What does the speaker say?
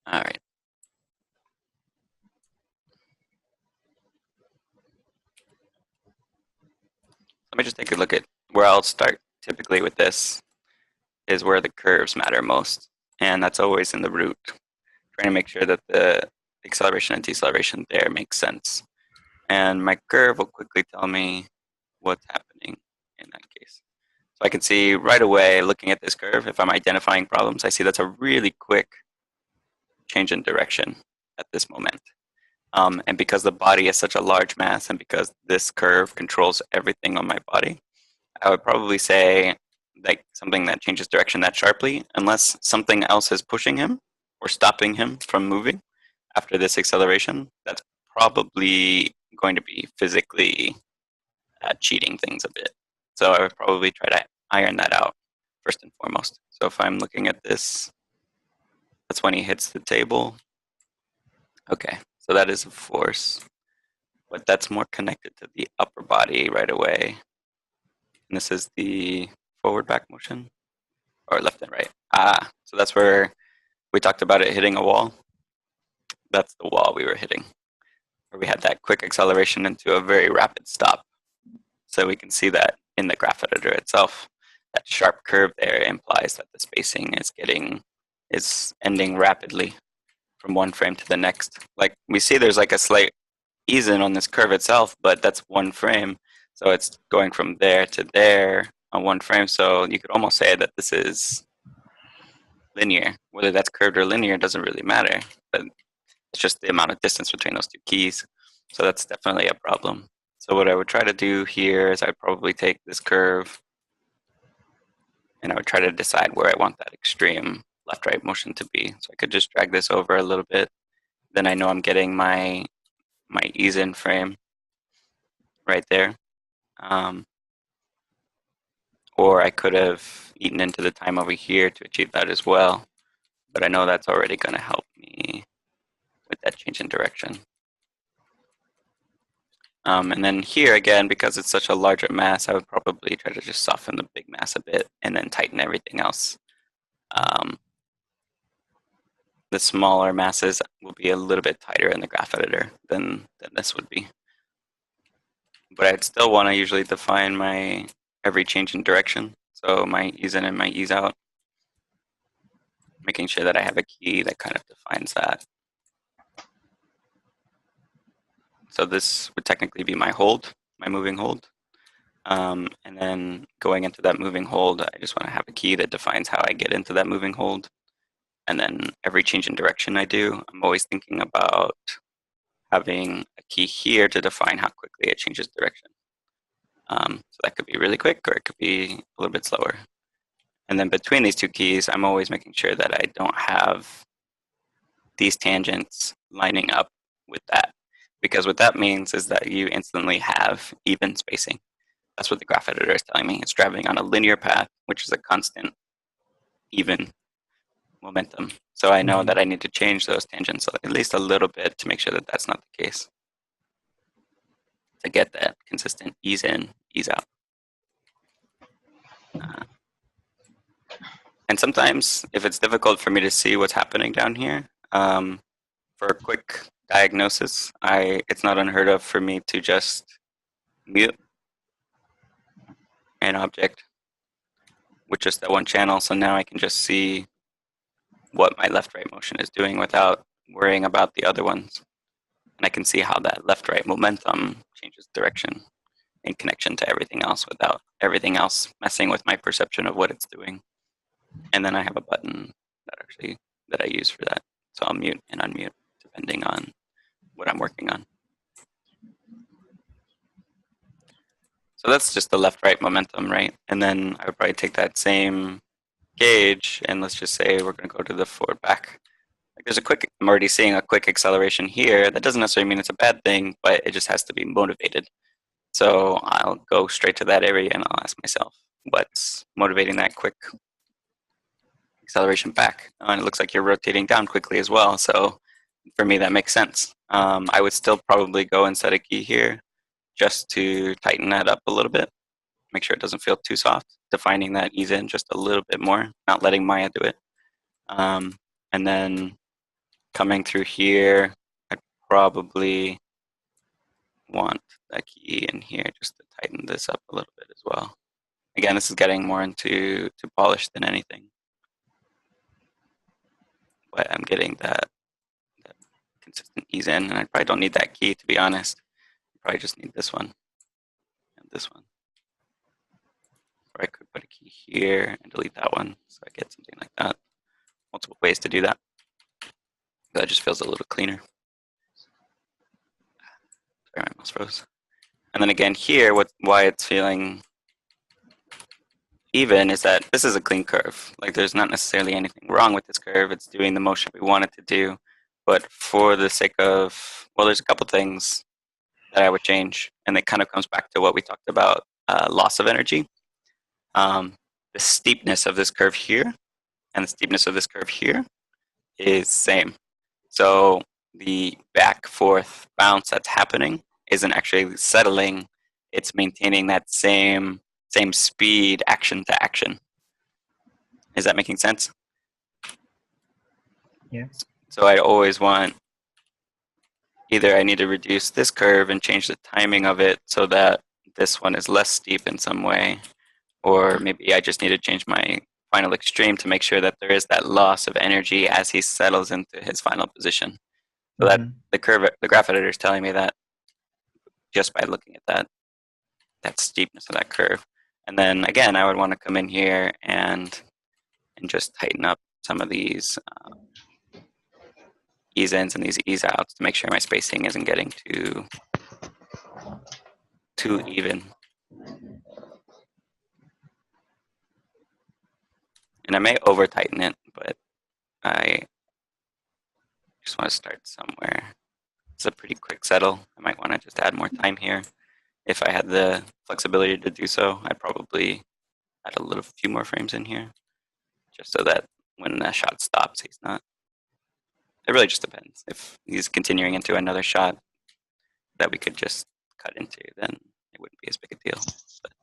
All right. Let me just take a look at where I'll start typically with this is where the curves matter most. And that's always in the root, trying to make sure that the acceleration and deceleration there makes sense. And my curve will quickly tell me what's happening in that case. So I can see right away, looking at this curve, if I'm identifying problems, I see that's a really quick change in direction at this moment. And because the body is such a large mass and because this curve controls everything on my body, I would probably say like something that changes direction that sharply, unless something else is pushing him or stopping him from moving after this acceleration, that's probably going to be physically cheating things a bit. So I would probably try to iron that out first and foremost. So if I'm looking at this, that's when he hits the table. Okay, so that is a force, but that's more connected to the upper body right away. And this is the forward back motion, or left and right. So that's where we talked about it hitting a wall. That's the wall we were hitting, where we had that quick acceleration into a very rapid stop. So we can see that in the graph editor itself. That sharp curve there implies that the spacing is ending rapidly from one frame to the next. Like we see there's like a slight ease in on this curve itself, but that's one frame. So it's going from there to there on one frame. So you could almost say that this is linear. Whether that's curved or linear doesn't really matter, but it's just the amount of distance between those two keys. So that's definitely a problem. So what I would try to do here is I'd probably take this curve and I would try to decide where I want that extreme left-right motion to be. So I could just drag this over a little bit. Then I know I'm getting my ease-in frame right there. Or I could have eaten into the time over here to achieve that as well. But I know that's already going to help me with that change in direction. And then here again, because it's such a larger mass, I would probably try to just soften the big mass a bit and then tighten everything else. The smaller masses will be a little bit tighter in the graph editor than this would be. But I'd still want to usually define my every change in direction. So my ease in and my ease out, making sure that I have a key that kind of defines that. So this would technically be my hold, my moving hold. And then going into that moving hold, I just want to have a key that defines how I get into that moving hold. And then every change in direction I do, I'm always thinking about having a key here to define how quickly it changes direction. So that could be really quick or it could be a little bit slower. And then between these two keys, I'm always making sure that I don't have these tangents lining up with that. Because what that means is that you instantly have even spacing. That's what the graph editor is telling me. It's driving on a linear path, which is a constant, even momentum. So I know that I need to change those tangents at least a little bit to make sure that that's not the case. To get that consistent ease in, ease out. And sometimes, if it's difficult for me to see what's happening down here, for a quick diagnosis, it's not unheard of for me to just mute an object with just that one channel. So now I can just see what my left-right motion is doing without worrying about the other ones. And I can see how that left-right momentum changes direction in connection to everything else without everything else messing with my perception of what it's doing. And then I have a button that I use for that. So I'll mute and unmute depending on what I'm working on. So that's just the left-right momentum, right? And then I would probably take that same gauge and let's just say we're going to go to the forward back. Like there's I'm already seeing a quick acceleration here. That doesn't necessarily mean it's a bad thing, but it just has to be motivated. So I'll go straight to that area and I'll ask myself, what's motivating that quick acceleration back? And it looks like you're rotating down quickly as well. So for me, that makes sense. I would still probably go and set a key here just to tighten that up a little bit, make sure it doesn't feel too soft, defining that ease in just a little bit more, not letting Maya do it. And then coming through here, I'd probably want that key in here just to tighten this up a little bit as well. Again, this is getting more into polish than anything. But I'm getting that consistent ease in, and I probably don't need that key, to be honest. I probably just need this one and this one. Or I could put a key here and delete that one, so I get something like that. Multiple ways to do that. That just feels a little cleaner. Sorry, my mouse froze. And then again here, why it's feeling even is that this is a clean curve. Like there's not necessarily anything wrong with this curve. It's doing the motion we want it to do. But for the sake of, well, there's a couple things that I would change. And it kind of comes back to what we talked about, loss of energy. The steepness of this curve here and the steepness of this curve here is same. So the back forth bounce that's happening isn't actually settling. It's maintaining that same speed, action to action. Is that making sense? Yeah. So I always want, either I need to reduce this curve and change the timing of it so that this one is less steep in some way, or maybe I just need to change my final extreme to make sure that there is that loss of energy as he settles into his final position. So that the graph editor is telling me that just by looking at that steepness of that curve. And then again, I would want to come in here and just tighten up some of these ease ins and these ease outs to make sure my spacing isn't getting too even. And I may over tighten it, but I just want to start somewhere. It's a pretty quick settle. I might want to just add more time here. If I had the flexibility to do so, I'd probably add a few more frames in here, just so that when the shot stops, he's not. It really just depends. If he's continuing into another shot that we could just cut into, then it wouldn't be as big a deal. But